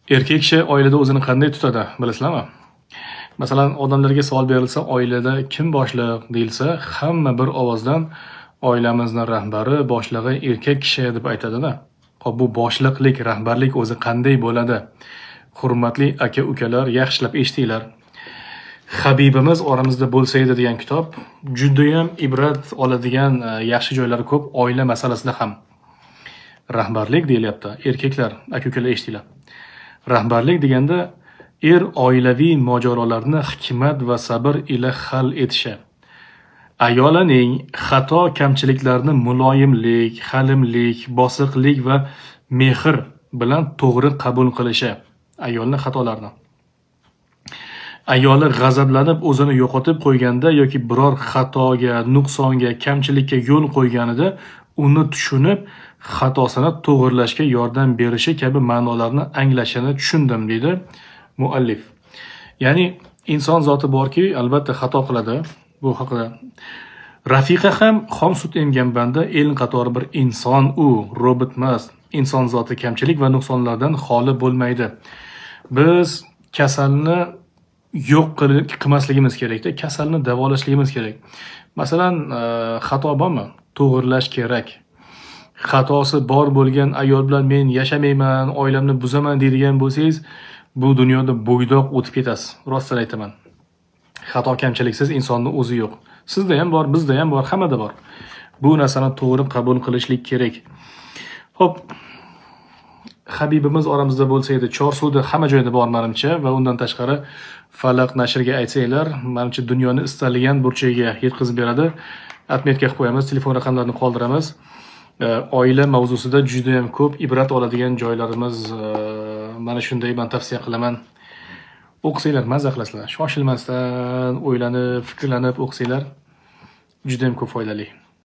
Erkak kishi oilada o'zini qanday tutadi, bilasizlarmi? Masalan, odamlarga savol berilsa, oilada kim boshliq deyilsa, hamma bir ovozdan oilamizning rahbari, boshlig'i erkak kishi deb aytadi-da. Xo'p, bu boshliqlik, rahbarlik o'zi qanday bo'ladi? Hurmatli aka-ukalar, yaxshilab eshitinglar. Habibimiz oramizda bo'lsa edi degan kitob juda ham ibrat oladigan yaxshi joylari ko'p oila masalasida ham. Rahbarlik deyilyapti. Erkaklar, aka-ukalar eshitinglar. Rahbarlik deganda oilaviy mojarolarni hikmat va sabr ila hal etishi. Ayolining xato kamchiliklarni muloyimlik, halimlik, bosiqlik va mehr bilan to'g'ri qabul qilishi. Ayolning xatolarini. Ayoli g'azablanib o'zini yo'qotib qo'yganda yoki biror xatoga, nuqsonga, kamchilikka yo'l qo'yganida uni tushunib, xatosini to'g'irlashga yordam berishi kabi ma'nolarni anglashini tushundim, deydi muallif. Ya'ni inson zoti borki, albatta xato qiladi. Bu haqida rafiqa ham xom sut emgan banda el qatori bir inson, u robot emas. Inson zoti kamchilik va nuqsonlardan xoli bo'lmaydi. Biz kasalni yo'q qilmasligimiz kerak-da, kasalni davolashligimiz kerak. Masalan, xato bormi? To'g'irlash kerak. Xatosi bor bo'lgan ayol bilan men yashamayman, oilamni buzaman deydigan bo'lsangiz, bu dunyoda bo'ydoq o'tib ketasiz. Rostdan aytaman. Xato kamchiliksiz insonning o'zi yo'q. Sizda ham bor, bizda ham bor, hammada bor. Bu narsani to'g'ri qabul qilishlik kerak. Xo'p, Habibimiz oramizda bo'lsa edi, Chorsuvda hamma joyda bor menimcha va undan tashqari Falaq nashrga aytsanglar, menimcha dunyoni istalgan burchagiga yetkazib beradi. Atmetka qilib qo'yamiz, telefon raqamlarini qoldiramiz. Oila mavzusida juda ham ko'p ibrat oladigan joylarimiz, mana shunday men tavsiya qilaman. O'qisanglar, mazza qilasizlar. Shoshilmasdan, o'ylanib, fikrlanib o'qisanglar juda ham ko'p foydali.